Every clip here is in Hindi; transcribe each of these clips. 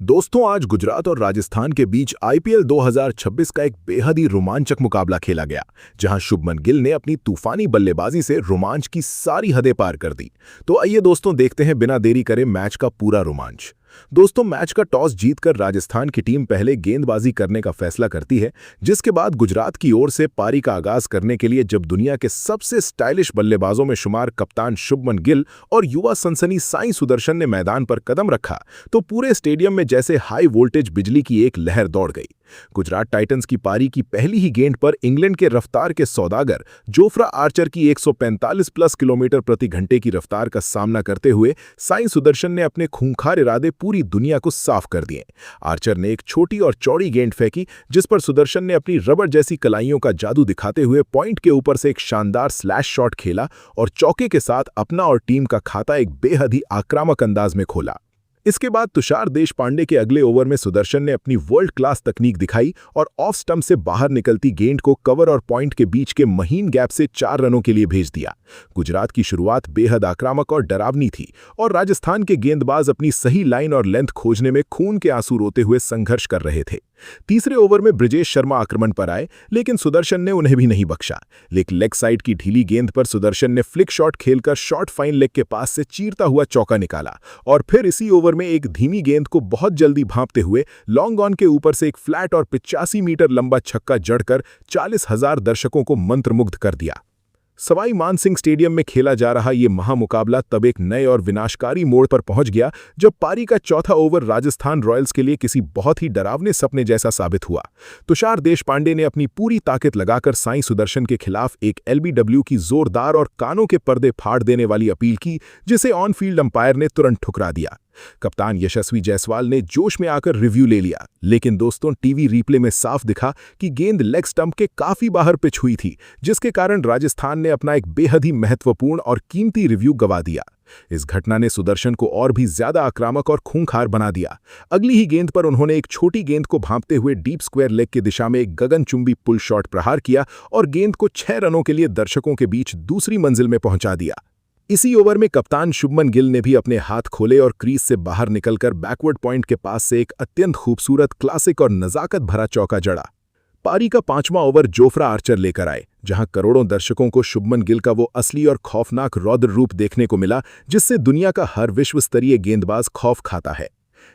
दोस्तों, आज गुजरात और राजस्थान के बीच आईपीएल 2026 का एक बेहद ही रोमांचक मुकाबला खेला गया, जहां शुभमन गिल ने अपनी तूफानी बल्लेबाजी से रोमांच की सारी हदें पार कर दी। तो आइए दोस्तों, देखते हैं बिना देरी करे मैच का पूरा रोमांच। दोस्तों, मैच का टॉस जीतकर राजस्थान की टीम पहले गेंदबाजी करने का फैसला करती है, जिसके बाद गुजरात की ओर से पारी का आगाज करने के लिए जब दुनिया के सबसे स्टाइलिश बल्लेबाजों में शुमार कप्तान शुभमन गिल और युवा सनसनी साई सुदर्शन ने मैदान पर कदम रखा, तो पूरे स्टेडियम में जैसे हाई वोल्टेज बिजली की एक लहर दौड़ गई। गुजरात टाइटंस की पारी की पहली ही गेंद पर इंग्लैंड के रफ्तार के सौदागर जोफ्रा आर्चर की 145 प्लस किलोमीटर प्रति घंटे की रफ्तार का सामना करते हुए साई सुदर्शन ने अपने खूंखार इरादे पूरी दुनिया को साफ कर दिए। आर्चर ने एक छोटी और चौड़ी गेंद फेंकी, जिस पर सुदर्शन ने अपनी रबड़ जैसी कलाइयों का जादू दिखाते हुए पॉइंट के ऊपर से एक शानदार स्लैश शॉट खेला और चौके के साथ अपना और टीम का खाता एक बेहद ही आक्रामक अंदाज में खोला। इसके बाद तुषार देशपांडे के अगले ओवर में सुदर्शन ने अपनी वर्ल्ड क्लास तकनीक दिखाई और ऑफ स्टंप से बाहर निकलती गेंद को कवर और पॉइंट के बीच के महीन गैप से 4 रनों के लिए भेज दिया। गुजरात की शुरुआत बेहद आक्रामक और डरावनी थी और राजस्थान के गेंदबाज अपनी सही लाइन और लेंथ खोजने में खून के आंसू रोते हुए संघर्ष कर रहे थे। तीसरे ओवर में ब्रिजेश शर्मा आक्रमण पर आए, लेकिन सुदर्शन ने उन्हें भी नहीं बख्शा। लेकिन लेग साइड की ढीली गेंद पर सुदर्शन ने फ्लिक शॉट खेलकर शॉर्ट फाइन लेग के पास से चीरता हुआ चौका निकाला और फिर इसी ओवर में एक धीमी गेंद को बहुत जल्दी भांपते हुए लॉन्ग ऑन के ऊपर से एक फ्लैट और 85 मीटर लंबा छक्का जड़कर 40,000 दर्शकों को मंत्रमुग्ध कर दिया। सवाई मानसिंह स्टेडियम में खेला जा रहा ये महामुकाबला तब एक नए और विनाशकारी मोड़ पर पहुंच गया जब पारी का चौथा ओवर राजस्थान रॉयल्स के लिए किसी बहुत ही डरावने सपने जैसा साबित हुआ। तुषार देशपांडे ने अपनी पूरी ताकत लगाकर साई सुदर्शन के खिलाफ एक एलबीडब्ल्यू की जोरदार और कानों के पर्दे फाड़ देने वाली अपील की, जिसे ऑन फील्ड अंपायर ने तुरंत ठुकरा दिया। कप्तान यशस्वी जायसवाल ने जोश में आकर रिव्यू ले लिया, लेकिन दोस्तों, टीवी रिप्ले में साफ दिखा कि गेंद लेग स्टंप के काफी बाहर पिच हुई थी, जिसके कारण राजस्थान ने अपना एक बेहद ही महत्वपूर्ण और कीमती रिव्यू गंवा दिया। इस घटना ने सुदर्शन को और भी ज्यादा आक्रामक और खूंखार बना दिया। अगली ही गेंद पर उन्होंने एक छोटी गेंद को भांपते हुए डीप स्क्वायर लेग की दिशा में एक गगनचुंबी पुल शॉट प्रहार किया और गेंद को 6 रनों के लिए दर्शकों के बीच दूसरी मंजिल में पहुंचा दिया। इसी ओवर में कप्तान शुभमन गिल ने भी अपने हाथ खोले और क्रीज से बाहर निकलकर बैकवर्ड पॉइंट के पास से एक अत्यंत खूबसूरत, क्लासिक और नजाकत भरा चौका जड़ा। पारी का 5वां ओवर जोफ्रा आर्चर लेकर आए, जहां करोड़ों दर्शकों को शुभमन गिल का वो असली और खौफनाक रौद्र रूप देखने को मिला, जिससे दुनिया का हर विश्व स्तरीय गेंदबाज खौफ खाता है।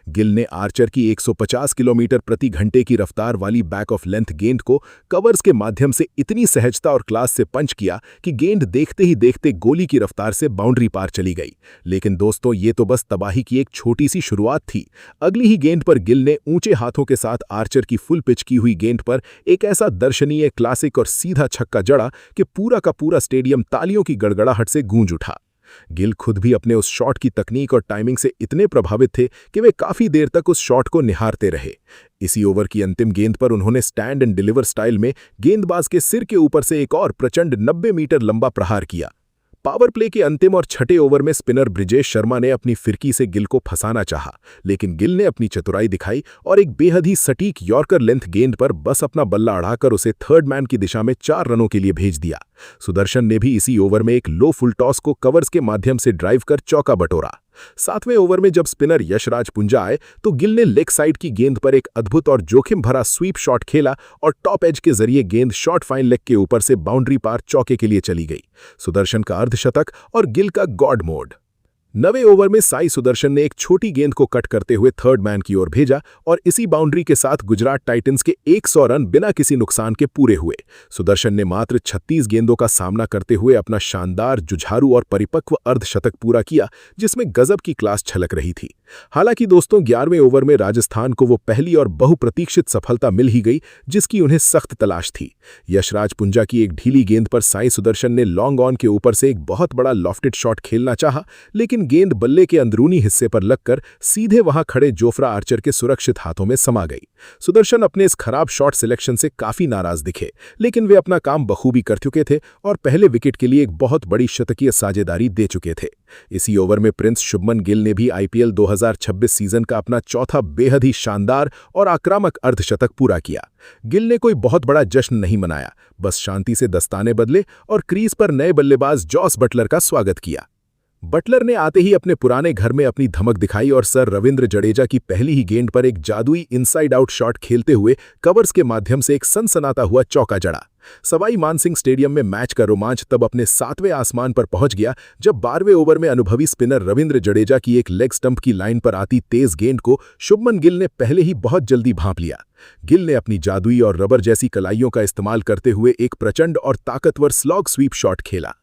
गिल ने आर्चर की 150 किलोमीटर प्रति घंटे की रफ्तार वाली बैक ऑफ लेंथ गेंद को कवर्स के माध्यम से इतनी सहजता और क्लास से पंच किया कि गेंद देखते ही देखते गोली की रफ्तार से बाउंड्री पार चली गई। लेकिन दोस्तों, ये तो बस तबाही की एक छोटी सी शुरुआत थी। अगली ही गेंद पर गिल ने ऊंचे हाथों के साथ आर्चर की फुल पिच की हुई गेंद पर एक ऐसा दर्शनीय, क्लासिक और सीधा छक्का जड़ा कि पूरा का पूरा स्टेडियम तालियों की गड़गड़ाहट से गूंज उठा। गिल खुद भी अपने उस शॉट की तकनीक और टाइमिंग से इतने प्रभावित थे कि वे काफी देर तक उस शॉट को निहारते रहे। इसी ओवर की अंतिम गेंद पर उन्होंने स्टैंड एंड डिलीवर स्टाइल में गेंदबाज के सिर के ऊपर से एक और प्रचंड 90 मीटर लंबा प्रहार किया। पावर प्ले के अंतिम और छठे ओवर में स्पिनर ब्रिजेश शर्मा ने अपनी फिरकी से गिल को फंसाना चाहा, लेकिन गिल ने अपनी चतुराई दिखाई और एक बेहद ही सटीक यॉर्कर लेंथ गेंद पर बस अपना बल्ला अड़ाकर उसे थर्ड मैन की दिशा में 4 रनों के लिए भेज दिया। सुदर्शन ने भी इसी ओवर में एक लो फुल टॉस को कवर्स के माध्यम से ड्राइव कर चौका बटोरा। 7वें ओवर में जब स्पिनर यशराज पुंजा आए, तो गिल ने लेग साइड की गेंद पर एक अद्भुत और जोखिम भरा स्वीप शॉट खेला और टॉप एज के जरिए गेंद शॉर्ट फाइन लेग के ऊपर से बाउंड्री पार चौके के लिए चली गई। सुदर्शन का अर्धशतक और गिल का गॉड मोड। 9वें ओवर में साई सुदर्शन ने एक छोटी गेंद को कट करते हुए थर्ड मैन की ओर भेजा और इसी बाउंड्री के साथ गुजरात टाइटंस के 100 रन बिना किसी नुकसान के पूरे हुए। सुदर्शन ने मात्र 36 गेंदों का सामना करते हुए अपना शानदार, जुझारू और परिपक्व अर्धशतक पूरा किया, जिसमें गजब की क्लास छलक रही थी। हालांकि दोस्तों, 11वें ओवर में राजस्थान को वो पहली और बहुप्रतीक्षित सफलता मिल ही गई, जिसकी उन्हें सख्त तलाश थी। यशराज पुंजा की एक ढीली गेंद पर साई सुदर्शन ने लॉन्ग ऑन के ऊपर से एक बहुत बड़ा लॉफ्टेड शॉट खेलना चाहा, लेकिन गेंद बल्ले के अंदरूनी हिस्से पर लगकर सीधे वहां खड़े जोफ्रा आर्चर के सुरक्षित हाथों में समा गई। सुदर्शन अपने इस खराब शॉट सिलेक्शन से काफी नाराज दिखे, लेकिन वे अपना काम बखूबी कर चुके थे और पहले विकेट के लिए एक बहुत बड़ी शतकीय साझेदारी दे चुके थे। इसी ओवर में प्रिंस शुभमन गिल ने भी आईपीएल 2026 सीजन का अपना चौथा बेहद ही शानदार और आक्रामक अर्धशतक पूरा किया। गिल ने कोई बहुत बड़ा जश्न नहीं मनाया, बस शांति से दस्ताने बदले और क्रीज पर नए बल्लेबाज जॉस बटलर का स्वागत किया। बटलर ने आते ही अपने पुराने घर में अपनी धमक दिखाई और सर रविंद्र जडेजा की पहली ही गेंद पर एक जादुई इनसाइड आउट शॉट खेलते हुए कवर्स के माध्यम से एक सनसनाता हुआ चौका जड़ा। सवाई मानसिंह स्टेडियम में मैच का रोमांच तब अपने 7वें आसमान पर पहुंच गया जब 12वें ओवर में अनुभवी स्पिनर रविंद्र जडेजा की एक लेग स्टंप की लाइन पर आती तेज गेंद को शुभमन गिल ने पहले ही बहुत जल्दी भांप लिया। गिल ने अपनी जादुई और रबर जैसी कलाइयों का इस्तेमाल करते हुए एक प्रचंड और ताकतवर स्लॉग स्वीप शॉट खेला।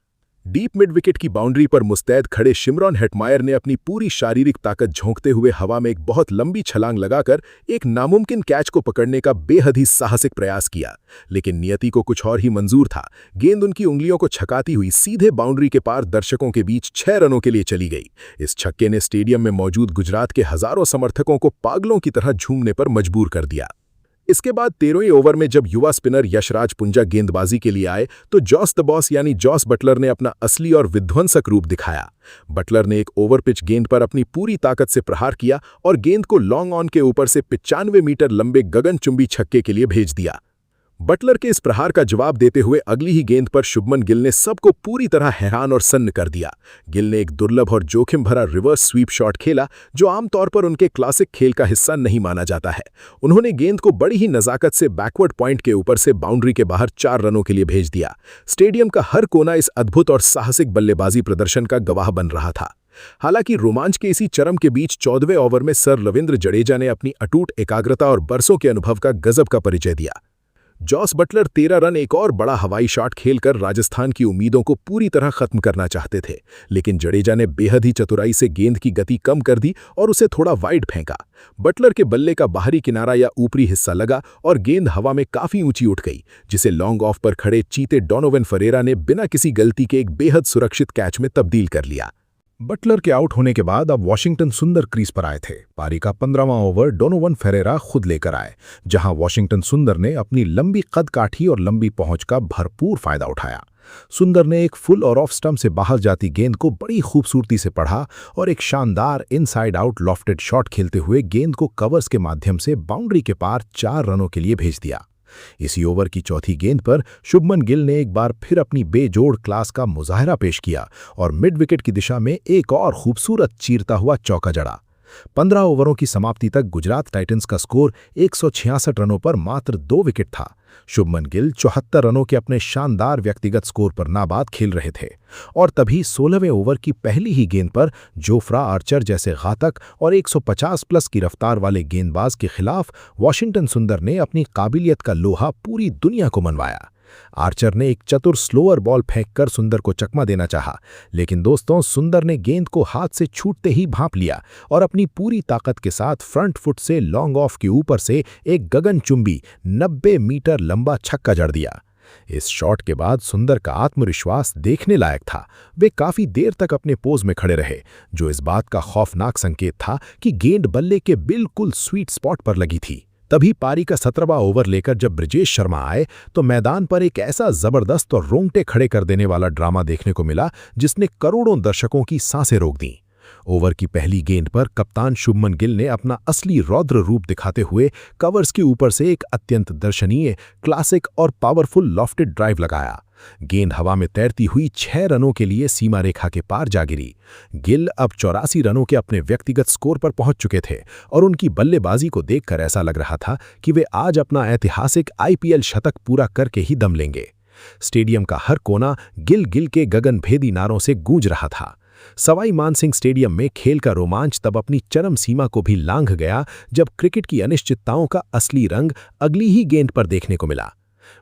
डीप मिड विकेट की बाउंड्री पर मुस्तैद खड़े शिमरॉन हेटमायर ने अपनी पूरी शारीरिक ताकत झोंकते हुए हवा में एक बहुत लंबी छलांग लगाकर एक नामुमकिन कैच को पकड़ने का बेहद ही साहसिक प्रयास किया, लेकिन नियति को कुछ और ही मंजूर था। गेंद उनकी उंगलियों को छकाती हुई सीधे बाउंड्री के पार दर्शकों के बीच 6 रनों के लिए चली गई। इस छक्के ने स्टेडियम में मौजूद गुजरात के हजारों समर्थकों को पागलों की तरह झूमने पर मजबूर कर दिया। इसके बाद 13वें ओवर में जब युवा स्पिनर यशराज पुंजा गेंदबाजी के लिए आए तो जॉस द बॉस यानी जॉस बटलर ने अपना असली और विध्वंसक रूप दिखाया। बटलर ने एक ओवर पिच गेंद पर अपनी पूरी ताकत से प्रहार किया और गेंद को लॉन्ग ऑन के ऊपर से 95 मीटर लंबे गगनचुंबी छक्के के लिए भेज दिया। बटलर के इस प्रहार का जवाब देते हुए अगली ही गेंद पर शुभमन गिल ने सबको पूरी तरह हैरान और सन्न कर दिया। गिल ने एक दुर्लभ और जोखिम भरा रिवर्स स्वीप शॉट खेला जो आमतौर पर उनके क्लासिक खेल का हिस्सा नहीं माना जाता है। उन्होंने गेंद को बड़ी ही नजाकत से बैकवर्ड पॉइंट के ऊपर से बाउंड्री के बाहर 4 रनों के लिए भेज दिया। स्टेडियम का हर कोना इस अद्भुत और साहसिक बल्लेबाजी प्रदर्शन का गवाह बन रहा था। हालांकि रोमांच के इसी चरम के बीच 14वें ओवर में सर रविंद्र जडेजा ने अपनी अटूट एकाग्रता और बरसों के अनुभव का गजब का परिचय दिया। जॉस बटलर 13 रन एक और बड़ा हवाई शॉट खेलकर राजस्थान की उम्मीदों को पूरी तरह खत्म करना चाहते थे, लेकिन जडेजा ने बेहद ही चतुराई से गेंद की गति कम कर दी और उसे थोड़ा वाइड फेंका। बटलर के बल्ले का बाहरी किनारा या ऊपरी हिस्सा लगा और गेंद हवा में काफी ऊंची उठ गई, जिसे लॉन्ग ऑफ पर खड़े चीते डोनोवन फरेरा ने बिना किसी गलती के एक बेहद सुरक्षित कैच में तब्दील कर लिया। बटलर के आउट होने के बाद अब वॉशिंगटन सुंदर क्रीज पर आए थे। पारी का 15वां ओवर डोनोवन फेरेरा खुद लेकर आए, जहां वॉशिंगटन सुंदर ने अपनी लंबी कदकाठी और लंबी पहुंच का भरपूर फायदा उठाया। सुंदर ने एक फुल और ऑफ स्टंप से बाहर जाती गेंद को बड़ी खूबसूरती से पढ़ा और एक शानदार इनसाइड आउट लॉफ्टेड शॉट खेलते हुए गेंद को कवर्स के माध्यम से बाउंड्री के पार 4 रनों के लिए भेज दिया। इसी ओवर की चौथी गेंद पर शुभमन गिल ने एक बार फिर अपनी बेजोड़ क्लास का मुजाहरा पेश किया और मिड विकेट की दिशा में एक और खूबसूरत चीरता हुआ चौका जड़ा। 15 ओवरों की समाप्ति तक गुजरात टाइटंस का स्कोर 166 रनों पर मात्र 2 विकेट था। शुभमन गिल 74 रनों के अपने शानदार व्यक्तिगत स्कोर पर नाबाद खेल रहे थे और तभी 16वें ओवर की पहली ही गेंद पर जोफ्रा आर्चर जैसे घातक और 150 प्लस की रफ्तार वाले गेंदबाज के खिलाफ वॉशिंगटन सुंदर ने अपनी काबिलियत का लोहा पूरी दुनिया को मनवाया। आर्चर ने एक चतुर स्लोअर बॉल फेंककर सुंदर को चकमा देना चाहा, लेकिन दोस्तों सुंदर ने गेंद को हाथ से छूटते ही भांप लिया और अपनी पूरी ताकत के साथ फ्रंट फुट से लॉन्ग ऑफ के ऊपर से एक गगनचुंबी 90 मीटर लंबा छक्का जड़ दिया। इस शॉट के बाद सुंदर का आत्मविश्वास देखने लायक था। वे काफी देर तक अपने पोज में खड़े रहे, जो इस बात का खौफनाक संकेत था कि गेंद बल्ले के बिल्कुल स्वीट स्पॉट पर लगी थी। तभी पारी का 17वां ओवर लेकर जब ब्रिजेश शर्मा आए तो मैदान पर एक ऐसा जबरदस्त और रोंगटे खड़े कर देने वाला ड्रामा देखने को मिला जिसने करोड़ों दर्शकों की सांसें रोक दी। ओवर की पहली गेंद पर कप्तान शुभमन गिल ने अपना असली रौद्र रूप दिखाते हुए कवर्स के ऊपर से एक अत्यंत दर्शनीय, क्लासिक और पावरफुल लॉफ्टेड ड्राइव लगाया। गेंद हवा में तैरती हुई 6 रनों के लिए सीमा रेखा के पार जा गिरी। गिल अब 84 रनों के अपने व्यक्तिगत स्कोर पर पहुंच चुके थे और उनकी बल्लेबाजी को देखकर ऐसा लग रहा था कि वे आज अपना ऐतिहासिक आईपीएल शतक पूरा करके ही दम लेंगे। स्टेडियम का हर कोना गिल के गगनभेदी नारों से गूंज रहा था। सवाई मानसिंह स्टेडियम में खेल का रोमांच तब अपनी चरम सीमा को भी लांघ गया जब क्रिकेट की अनिश्चितताओं का असली रंग अगली ही गेंद पर देखने को मिला।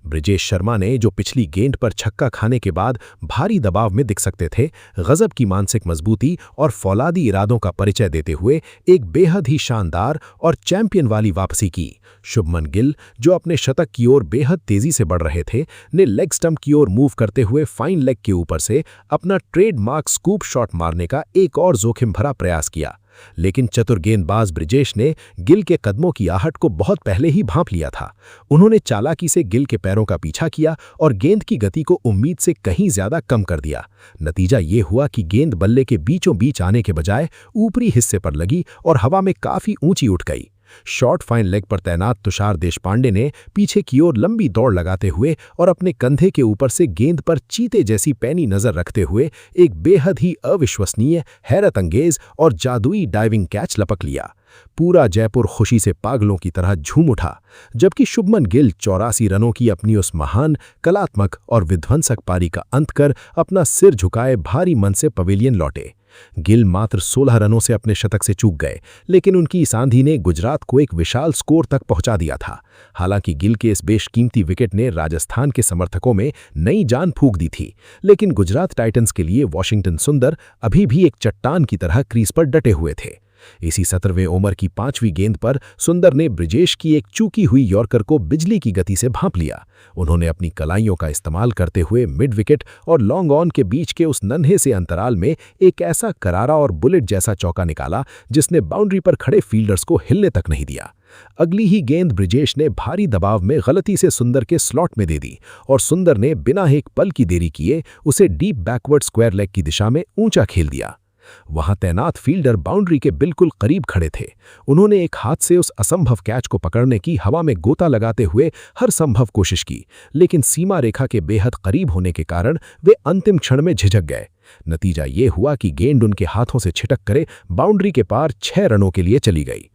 ब्रिजेश शर्मा ने, जो पिछली गेंद पर छक्का खाने के बाद भारी दबाव में दिख सकते थे, गजब की मानसिक मजबूती और फौलादी इरादों का परिचय देते हुए एक बेहद ही शानदार और चैंपियन वाली वापसी की। शुभमन गिल, जो अपने शतक की ओर बेहद तेजी से बढ़ रहे थे, ने लेग स्टंप की ओर मूव करते हुए फाइन लेग के ऊपर से अपना ट्रेडमार्क स्कूप शॉट मारने का एक और जोखिम भरा प्रयास किया, लेकिन चतुर गेंदबाज ब्रिजेश ने गिल के कदमों की आहट को बहुत पहले ही भांप लिया था। उन्होंने चालाकी से गिल के पैरों का पीछा किया और गेंद की गति को उम्मीद से कहीं ज्यादा कम कर दिया। नतीजा ये हुआ कि गेंद बल्ले के बीचों बीच आने के बजाय ऊपरी हिस्से पर लगी और हवा में काफी ऊंची उठ गई। शॉर्ट फाइन लेग पर तैनात तुषार देशपांडे ने पीछे की ओर लंबी दौड़ लगाते हुए और अपने कंधे के ऊपर से गेंद पर चीते जैसी पैनी नजर रखते हुए एक बेहद ही अविश्वसनीय, हैरत अंगेज और जादुई डाइविंग कैच लपक लिया। पूरा जयपुर खुशी से पागलों की तरह झूम उठा, जबकि शुभमन गिल 84 रनों की अपनी उस महान, कलात्मक और विध्वंसक पारी का अंत कर अपना सिर झुकाए भारी मन से पवेलियन लौटे। गिल मात्र 16 रनों से अपने शतक से चूक गए, लेकिन उनकी इस आंधी ने गुजरात को एक विशाल स्कोर तक पहुंचा दिया था। हालांकि गिल के इस बेशकीमती विकेट ने राजस्थान के समर्थकों में नई जान फूंक दी थी, लेकिन गुजरात टाइटंस के लिए वॉशिंगटन सुंदर अभी भी एक चट्टान की तरह क्रीज पर डटे हुए थे। इसी 17वें ओवर की 5वीं गेंद पर सुंदर ने ब्रिजेश की एक चूकी हुई यॉर्कर को बिजली की गति से भांप लिया। उन्होंने अपनी कलाइयों का इस्तेमाल करते हुए मिड विकेट और लॉन्ग ऑन के बीच के उस नन्हे से अंतराल में एक ऐसा करारा और बुलेट जैसा चौका निकाला जिसने बाउंड्री पर खड़े फील्डर्स को हिलने तक नहीं दिया। अगली ही गेंद ब्रिजेश ने भारी दबाव में गलती से सुंदर के स्लॉट में दे दी और सुंदर ने बिना एक पल की देरी किए उसे डीप बैकवर्ड स्क्वायर लेग की दिशा में ऊंचा खेल दिया। वहां तैनात फील्डर बाउंड्री के बिल्कुल करीब खड़े थे। उन्होंने एक हाथ से उस असंभव कैच को पकड़ने की हवा में गोता लगाते हुए हर संभव कोशिश की, लेकिन सीमा रेखा के बेहद करीब होने के कारण वे अंतिम क्षण में झिझक गए। नतीजा ये हुआ कि गेंद उनके हाथों से छिटक करे बाउंड्री के पार 6 रनों के लिए चली गई।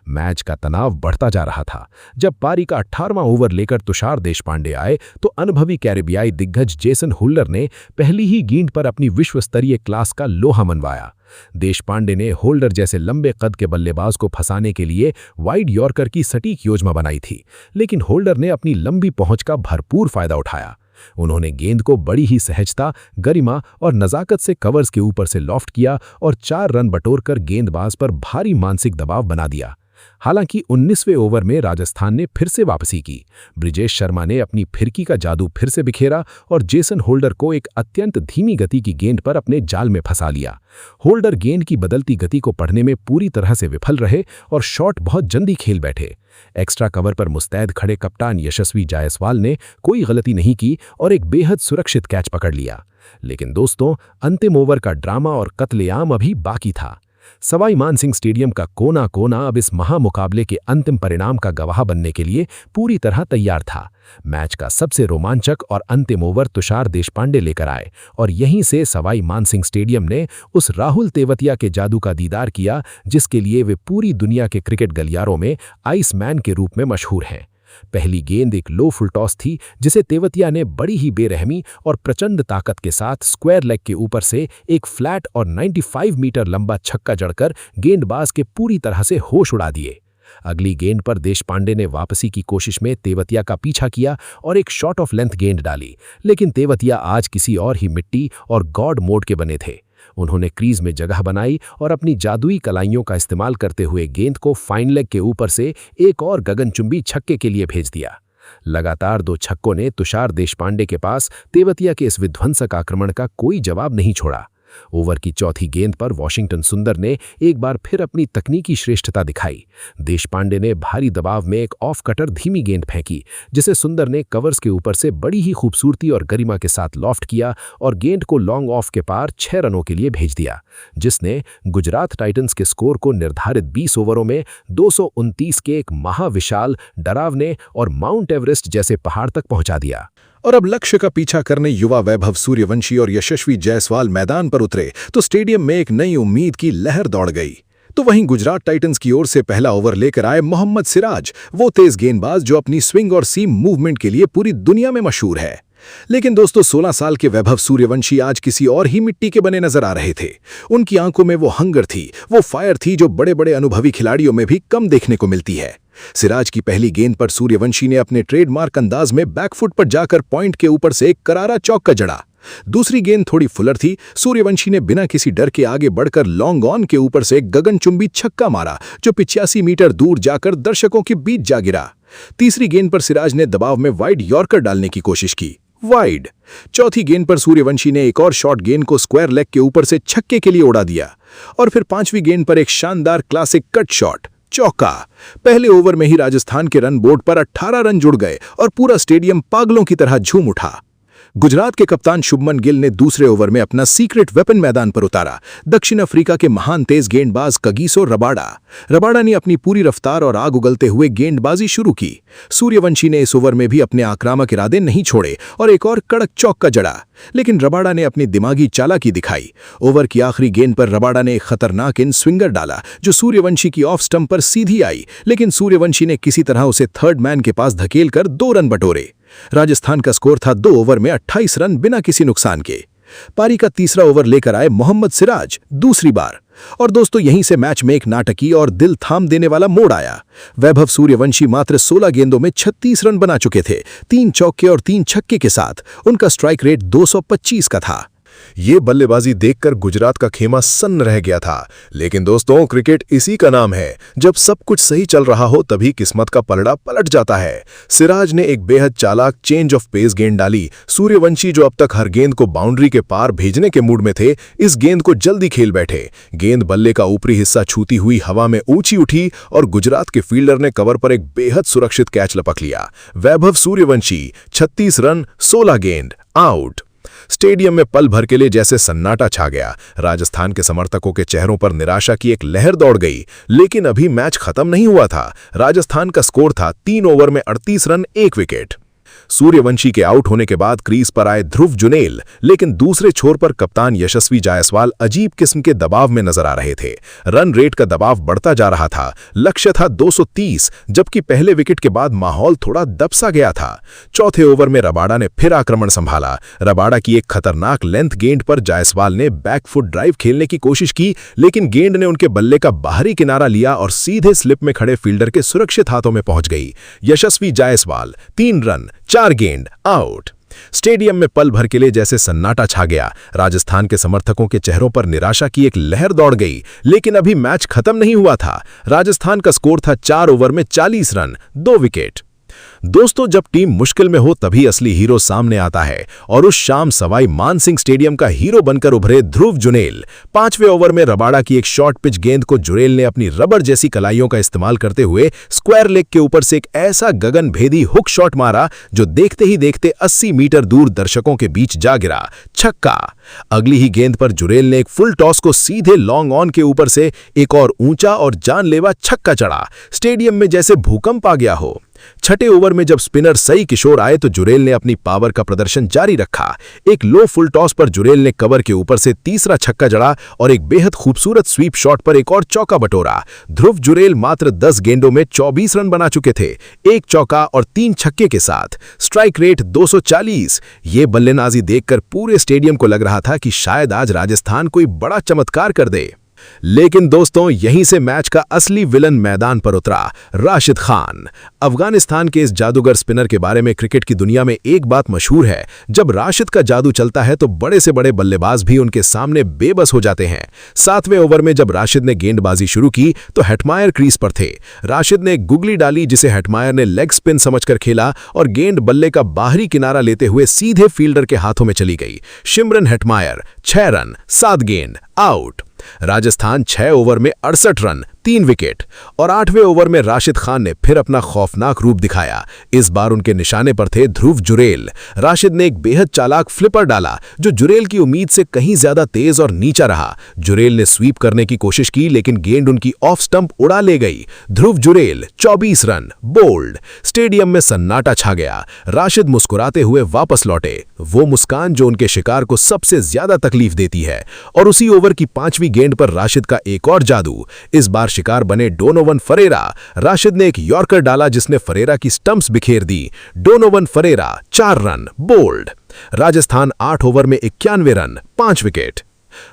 मैच का तनाव बढ़ता जा रहा था। जब पारी का 18वां ओवर लेकर तुषार देशपांडे आए तो अनुभवी कैरिबियाई दिग्गज जेसन होल्डर ने पहली ही गेंद पर अपनी विश्व स्तरीय क्लास का लोहा मनवाया। देशपांडे ने होल्डर जैसे लंबे कद के बल्लेबाज को फंसाने के लिए वाइड यॉर्कर की सटीक योजना बनाई थी, लेकिन होल्डर ने अपनी लंबी पहुंच का भरपूर फायदा उठाया। उन्होंने गेंद को बड़ी ही सहजता, गरिमा और नजाकत से कवर्स के ऊपर से लॉफ्ट किया और 4 रन बटोरकर गेंदबाज पर भारी मानसिक दबाव बना दिया। हालांकि 19वें ओवर में राजस्थान ने फिर से वापसी की। ब्रिजेश शर्मा ने अपनी फिरकी का जादू फिर से बिखेरा और जेसन होल्डर को एक अत्यंत धीमी गति की गेंद पर अपने जाल में फंसा लिया। होल्डर गेंद की बदलती गति को पढ़ने में पूरी तरह से विफल रहे और शॉट बहुत जल्दी खेल बैठे। एक्स्ट्रा कवर पर मुस्तैद खड़े कप्तान यशस्वी जायसवाल ने कोई गलती नहीं की और एक बेहद सुरक्षित कैच पकड़ लिया। लेकिन दोस्तों, अंतिम ओवर का ड्रामा और कत्लेआम अभी बाकी था। सवाई मानसिंह स्टेडियम का कोना कोना अब इस महामुकाबले के अंतिम परिणाम का गवाह बनने के लिए पूरी तरह तैयार था। मैच का सबसे रोमांचक और अंतिम ओवर तुषार देशपांडे लेकर आए और यहीं से सवाई मानसिंह स्टेडियम ने उस राहुल तेवतिया के जादू का दीदार किया जिसके लिए वे पूरी दुनिया के क्रिकेट गलियारों में आइसमैन के रूप में मशहूर हैं। पहली गेंद एक लो फुल टॉस थी जिसे तेवतिया ने बड़ी ही बेरहमी और प्रचंड ताकत के साथ स्क्वायर लेग के ऊपर से एक फ्लैट और 95 मीटर लंबा छक्का जड़कर गेंदबाज के पूरी तरह से होश उड़ा दिए। अगली गेंद पर देशपांडे ने वापसी की कोशिश में तेवतिया का पीछा किया और एक शॉट ऑफ लेंथ गेंद डाली, लेकिन तेवतिया आज किसी और ही मिट्टी और गॉड मोड के बने थे। उन्होंने क्रीज में जगह बनाई और अपनी जादुई कलाइयों का इस्तेमाल करते हुए गेंद को फाइन लेग के ऊपर से एक और गगनचुंबी छक्के के लिए भेज दिया। लगातार 2 छक्कों ने तुषार देशपांडे के पास तेवतिया के इस विध्वंसक आक्रमण का कोई जवाब नहीं छोड़ा। ओवर की चौथी गेंद पर वॉशिंगटन सुंदर ने एक बार फिर अपनी तकनीकी श्रेष्ठता दिखाई। देशपांडे ने भारी दबाव में एक ऑफ कटर धीमी गेंद फेंकी जिसे सुंदर ने कवर्स के ऊपर से बड़ी ही खूबसूरती और गरिमा के साथ लॉफ्ट किया और गेंद को लॉन्ग ऑफ के पार 6 रनों के लिए भेज दिया, जिसने गुजरात टाइटंस के स्कोर को निर्धारित 20 ओवरों में 229 के एक महाविशाल, डरावने और माउंट एवरेस्ट जैसे पहाड़ तक पहुंचा दिया। और अब लक्ष्य का पीछा करने युवा वैभव सूर्यवंशी और यशस्वी जायसवाल मैदान पर उतरे तो स्टेडियम में एक नई उम्मीद की लहर दौड़ गई। तो वहीं गुजरात टाइटंस की ओर से पहला ओवर लेकर आए मोहम्मद सिराज, वो तेज गेंदबाज जो अपनी स्विंग और सीम मूवमेंट के लिए पूरी दुनिया में मशहूर है। लेकिन दोस्तों, 16 साल के वैभव सूर्यवंशी आज किसी और ही मिट्टी के बने नजर आ रहे थे। उनकी आंखों में वो हंगर थी, वो फायर थी जो बड़े बड़े अनुभवी खिलाड़ियों में भी कम देखने को मिलती है। सिराज की पहली गेंद पर सूर्यवंशी ने अपने ट्रेडमार्क अंदाज में बैकफुट पर जाकर पॉइंट के ऊपर से एक करारा चौका जड़ा। दूसरी गेंद थोड़ी फुलर थी। सूर्यवंशी ने बिना किसी डर के आगे बढ़कर लॉन्ग ऑन के ऊपर से एक गगनचुंबी छक्का मारा जो 85 मीटर दूर जाकर दर्शकों के बीच जा गिरा। तीसरी गेंद पर सिराज ने दबाव में वाइड यॉर्कर डालने की कोशिश की, वाइड। चौथी गेंद पर सूर्यवंशी ने एक और शॉर्ट गेंद को स्क्वायर लेग के ऊपर से छक्के के लिए उड़ा दिया और फिर 5वीं गेंद पर एक शानदार क्लासिक कट शॉट, चौका। पहले ओवर में ही राजस्थान के रन बोर्ड पर 18 रन जुड़ गए और पूरा स्टेडियम पागलों की तरह झूम उठा। गुजरात के कप्तान शुभमन गिल ने दूसरे ओवर में अपना सीक्रेट वेपन मैदान पर उतारा। दक्षिण अफ्रीका के महान तेज गेंदबाज कगिसो रबाडा ने अपनी पूरी रफ्तार और आग उगलते हुए गेंदबाजी शुरू की। सूर्यवंशी ने इस ओवर में भी अपने आक्रामक इरादे नहीं छोड़े और एक और कड़क चौका जड़ा, लेकिन रबाडा ने अपनी दिमागी चालाकी दिखाई। ओवर की आखिरी गेंद पर रबाडा ने एक खतरनाक इन स्विंगर डाला जो सूर्यवंशी की ऑफ स्टंप पर सीधी आई, लेकिन सूर्यवंशी ने किसी तरह उसे थर्ड मैन के पास धकेलकर 2 रन बटोरे। राजस्थान का स्कोर था 2 ओवर में 28 रन बिना किसी नुकसान के। पारी का तीसरा ओवर लेकर आए मोहम्मद सिराज दूसरी बार, और दोस्तों यहीं से मैच में एक नाटकीय और दिल थाम देने वाला मोड़ आया। वैभव सूर्यवंशी मात्र 16 गेंदों में 36 रन बना चुके थे। 3 चौके और 3 छक्के के साथ उनका स्ट्राइक रेट 225 का था। ये बल्लेबाजी देखकर गुजरात का खेमा सन्न रह गया था। लेकिन दोस्तों, क्रिकेट इसी का नाम है, जब सब कुछ सही चल रहा हो तभी किस्मत का पलड़ा पलट जाता है। सिराज ने एक बेहद चालाक चेंज ऑफ पेस गेंद डाली। सूर्यवंशी जो अब तक हर गेंद को बाउंड्री के पार भेजने के मूड में थे, इस गेंद को जल्दी खेल बैठे। गेंद बल्ले का ऊपरी हिस्सा छूती हुई हवा में ऊंची उठी और गुजरात के फील्डर ने कवर पर एक बेहद सुरक्षित कैच लपक लिया। वैभव सूर्यवंशी 36 रन 16 गेंद, आउट। स्टेडियम में पल भर के लिए जैसे सन्नाटा छा गया। राजस्थान के समर्थकों के चेहरों पर निराशा की एक लहर दौड़ गई। लेकिन अभी मैच खत्म नहीं हुआ था। राजस्थान का स्कोर था 3 ओवर में 38 रन 1 विकेट। सूर्यवंशी के आउट होने के बाद क्रीज पर आए ध्रुव जुनेल, लेकिन दूसरे छोर पर कप्तान यशस्वी जायसवाल अजीब किस्म के दबाव में नजर आ रहे थे। रन रेट का दबाव बढ़ता जा रहा था। लक्ष्य था 230, जबकि पहले विकेट के बाद माहौल थोड़ा दबसा गया था। चौथे ओवर में रबाडा ने फिर आक्रमण संभाला। रबाडा की एक खतरनाक लेंथ गेंद पर जायसवाल ने बैकफुट ड्राइव खेलने की कोशिश की, लेकिन गेंद ने उनके बल्ले का बाहरी किनारा लिया और सीधे स्लिप में खड़े फील्डर के सुरक्षित हाथों में पहुंच गई। यशस्वी जायसवाल 3 रन 4 गेंद, आउट। स्टेडियम में पल भर के लिए जैसे सन्नाटा छा गया। राजस्थान के समर्थकों के चेहरों पर निराशा की एक लहर दौड़ गई। लेकिन अभी मैच खत्म नहीं हुआ था। राजस्थान का स्कोर था 4 ओवर में 40 रन 2 विकेट। दोस्तों, जब टीम मुश्किल में हो तभी असली हीरो सामने आता है, और उस शाम सवाई मानसिंह स्टेडियम का हीरो बनकर उभरे ध्रुव जुनेल। 5वें ओवर में रबाडा की एक शॉर्ट पिच गेंद को जुनेल ने अपनी रबर जैसी कलाइयों का इस्तेमाल करते हुए स्क्वायर लेग के ऊपर से एक ऐसा गगनभेदी हुक शॉट मारा जो देखते ही देखते 80 मीटर दूर दर्शकों के बीच जा गिरा। छक्का। अगली ही गेंद पर जुनेल ने एक फुल टॉस को सीधे लॉन्ग ऑन के ऊपर से एक और ऊंचा और जानलेवा छक्का चढ़ा। स्टेडियम में जैसे भूकंप आ गया हो। 6ठे ओवर में जब स्पिनर सई किशोर आए तो जुरेल ने अपनी पावर का प्रदर्शन जारी रखा। एक लो फुल टॉस पर जुरेल ने कवर के ऊपर से तीसरा छक्का जड़ा और एक बेहद खूबसूरत स्वीप शॉट पर एक और चौका बटोरा। ध्रुव जुरेल मात्र 10 गेंदों में 24 रन बना चुके थे, 1 चौका और 3 छक्के के साथ। Strike rate 240। ये बल्लेबाजी देखकर पूरे स्टेडियम को लग रहा था कि शायद आज राजस्थान कोई बड़ा चमत्कार कर दे। लेकिन दोस्तों, यहीं से मैच का असली विलन मैदान पर उतरा, राशिद खान। अफगानिस्तान के इस जादूगर स्पिनर के बारे में क्रिकेट की दुनिया में एक बात मशहूर है, जब राशिद का जादू चलता है तो बड़े से बड़े बल्लेबाज भी उनके सामने बेबस हो जाते हैं। 7वें ओवर में जब राशिद ने गेंदबाजी शुरू की तो हेटमायर क्रीज पर थे। राशिद ने एक गुगली डाली जिसे हेटमायर ने लेग स्पिन समझकर खेला और गेंद बल्ले का बाहरी किनारा लेते हुए सीधे फील्डर के हाथों में चली गई। शिमरन हेटमायर 6 रन 7 गेंद, आउट। राजस्थान 6 ओवर में 68 रन 3 विकेट। और 8वें ओवर में राशिद खान ने फिर अपना खौफनाक रूप दिखाया। इस बार उनके निशाने पर थे ध्रुव जुरेल। राशिद ने एक बेहद चालाक फ्लिपर डाला जो जुरेल की उम्मीद से कहीं ज्यादा तेज और नीचा रहा। जुरेल ने स्वीप करने की कोशिश की लेकिन गेंद उनकी ऑफ स्टंप उड़ा ले गई। ध्रुव जुरेल 24 रन, बोल्ड। स्टेडियम में सन्नाटा छा गया। राशिद मुस्कुराते हुए वापस लौटे, वो मुस्कान जो उनके शिकार को सबसे ज्यादा तकलीफ देती है। और उसी ओवर की 5वीं गेंद पर राशिद का एक और जादू। इस बार शिकार बने डोनोवन फरेरा। राशिद ने एक यॉर्कर डाला जिसने फरेरा की स्टंप्स बिखेर दी। Donovan Ferreira 4 run, bowled. Rajasthan 8 over में 91 रन 5 विकेट।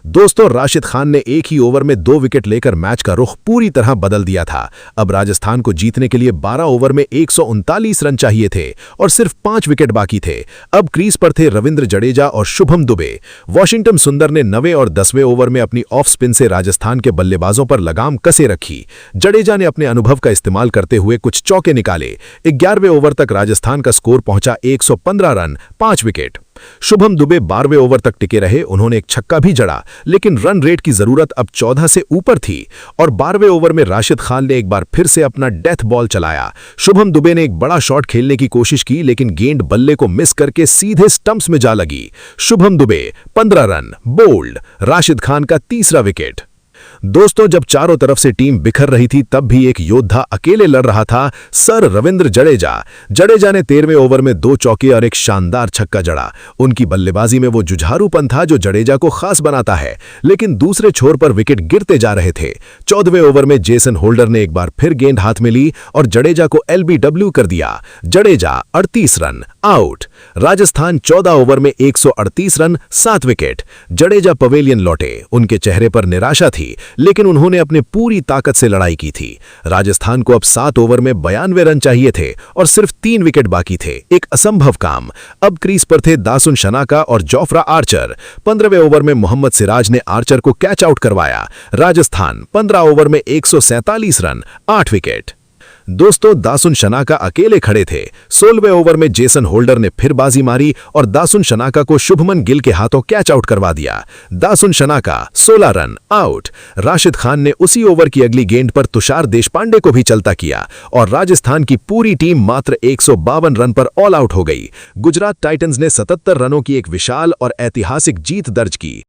दोस्तों, राशिद खान ने एक ही ओवर में 2 विकेट लेकर मैच का रुख पूरी तरह बदल दिया था। अब राजस्थान को जीतने के लिए 12 ओवर में 139 रन चाहिए थे और सिर्फ 5 विकेट बाकी थे। अब क्रीज पर थे रविंद्र जडेजा और शुभम दुबे। वॉशिंगटन सुंदर ने 9वें और 10वें ओवर में अपनी ऑफ स्पिन से राजस्थान के बल्लेबाजों पर लगाम कसे रखी। जडेजा ने अपने अनुभव का इस्तेमाल करते हुए कुछ चौके निकाले। 11वें ओवर तक राजस्थान का स्कोर पहुंचा 115 रन 5 विकेट। शुभम दुबे 12वें ओवर तक टिके रहे। उन्होंने एक छक्का भी जड़ा, लेकिन रन रेट की जरूरत अब 14 से ऊपर थी और 12वें ओवर में राशिद खान ने एक बार फिर से अपना डेथ बॉल चलाया। शुभम दुबे ने एक बड़ा शॉट खेलने की कोशिश की, लेकिन गेंद बल्ले को मिस करके सीधे स्टंप्स में जा लगी। Shubham Dubey 15 run, bowled. राशिद खान का तीसरा विकेट। दोस्तों, जब चारों तरफ से टीम बिखर रही थी, तब भी एक योद्धा अकेले लड़ रहा था, सर रविंद्र जडेजा। जडेजा ने 13वें ओवर में 2 चौके और एक शानदार छक्का जड़ा। उनकी बल्लेबाजी में वो जुझारूपन था जो जडेजा को खास बनाता है, लेकिन दूसरे छोर पर विकेट गिरते जा रहे थे। 14वें ओवर में जेसन होल्डर ने एक बार फिर गेंद हाथ में ली और जडेजा को LBW कर दिया। Jadeja 38 run, out. Rajasthan 14 over में 138 रन, 7 विकेट। जडेजा पवेलियन लौटे। उनके चेहरे पर निराशा थी, लेकिन उन्होंने अपने पूरी ताकत से लड़ाई की थी। राजस्थान को अब 7 ओवर में 92 रन चाहिए थे और सिर्फ 3 विकेट बाकी थे, एक असंभव काम। अब क्रीज पर थे दासुन शनाका और जोफ्रा आर्चर। 15वें ओवर में मोहम्मद सिराज ने आर्चर को कैच आउट करवाया। राजस्थान 15 ओवर में 147 रन, 8 विकेट। दोस्तों, दासुन शनाका अकेले खड़े थे। 16वें ओवर में जेसन होल्डर ने फिर बाजी मारी और दासुन शनाका को शुभमन गिल के हाथों कैच आउट करवा दिया। Dasun Shanaka 16 run, out. राशिद खान ने उसी ओवर की अगली गेंद पर तुषार देशपांडे को भी चलता किया और राजस्थान की पूरी टीम मात्र 152 रन पर ऑल आउट हो गई। गुजरात टाइटंस ने 77 रनों की एक विशाल और ऐतिहासिक जीत दर्ज की।